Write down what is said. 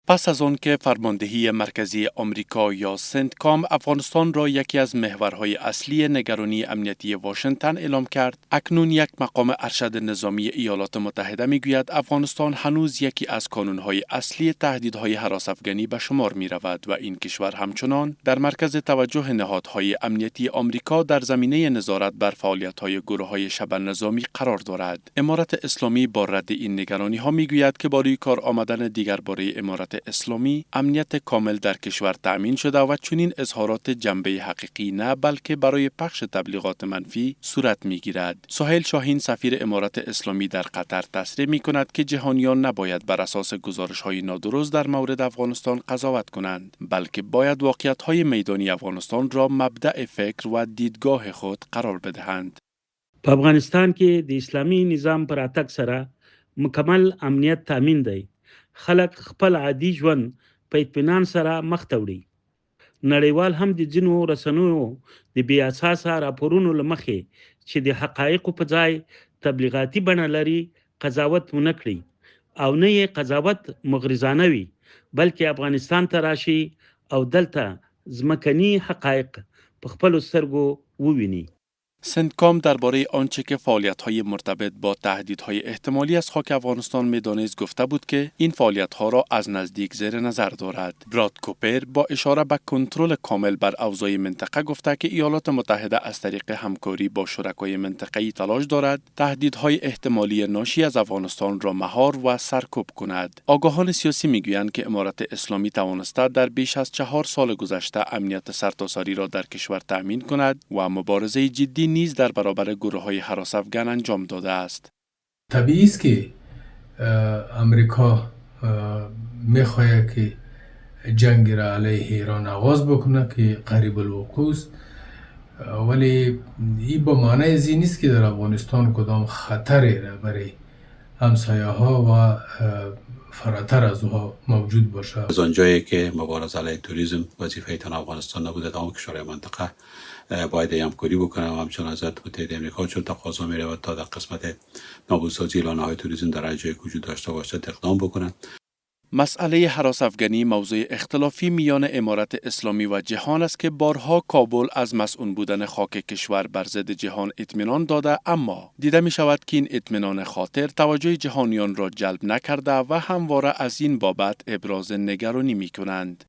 پس از آن که فرماندهی مرکزی آمریکا یا سنتکام افغانستان را یکی از محورهای اصلی نگرانی امنیتی واشنگتن اعلام کرد، اکنون یک مقام ارشد نظامی ایالات متحده میگوید افغانستان هنوز یکی از کانونهای اصلی تهدیدهای هراس‌افکنی به شمار می رود و این کشور همچنان در مرکز توجه نهادهای امنیتی آمریکا در زمینه نظارت بر فعالیت‌های گروه‌های شبه نظامی قرار دارد. امارت اسلامی با رد این نگرانی‌ها میگوید که با روی کار آمدن دیگر باره امارت اسلامی امنیت کامل در کشور تأمین شده و چنین اظهارات جنبه حقیقی نه بلکه برای پخش تبلیغات منفی صورت میگیرد. سهیل شاهین سفیر امارت اسلامی در قطر تصریح میکند که جهانیان نباید بر اساس گزارش‌های نادرست در مورد افغانستان قضاوت کنند، بلکه باید واقعیت‌های میدانی افغانستان را مبدأ فکر و دیدگاه خود قرار بدهند. په افغانستان کې د اسلامي نظام پر اتک سره مکمل امنیت تامین دی. خلک خپل عادي ژوند په اطمینان سره مخ ته وړي. نړیوال هم د ځینو رسنیو د بې اساسه راپورونو له مخې چې د حقایقو په ځای تبلیغاتي بڼه لري قضاوت ونه کړي او نه یې قضاوت مغرضانه وي، بلکې افغانستان ته راشي او دلته ځمکني حقایق په خپلو سترګو وویني. سنتکام درباره آنچه که فعالیت‌های مرتبط با تهدیدهای احتمالی از خاک افغانستان می‌دانست گفته بود که این فعالیت‌ها را از نزدیک زیر نظر دارد. براد کوپر با اشاره به کنترل کامل بر اوضاع منطقه گفته که ایالات متحده از طریق همکاری با شرکای منطقه‌ای تلاش دارد تهدیدهای احتمالی ناشی از افغانستان را مهار و سرکوب کند. آگاهان سیاسی می‌گویند که امارت اسلامی توانسته در بیش از 4 سال گذشته امنیت سرتاسری را در کشور تأمین کند و مبارزه جدی نیز در برابر گروه‌های هراس‌افکن انجام داده است. طبیعی است که امریکا میخواهد که جنگ را علیه ایران آغاز بکنه که قریب الوقوع است، ولی این به معنی از این نیست که در افغانستان کدام خطری را برای همسایه ها و فراتر از او موجود باشه. از آنجایی که مبارزه علیه توریسم وظیفه تنها افغانستان نبوده، تمام کشورهای منطقه باید همکاری بکنه و همچنان از ایالات متحده آمریکا چون تقاضا می‌رود تا در قسمت نابودسازی لانه‌های توریسم در هر جایی که وجود داشته باشد اقدام بکنند. مسئله هراس‌افکنی موضوع اختلافی میان امارت اسلامی و جهان است که بارها کابل از مسئول بودن خاک کشور بر ضد جهان اطمینان داده، اما دیده می شود که این اطمینان خاطر توجه جهانیان را جلب نکرده و همواره از این بابت ابراز نگرانی می کنند.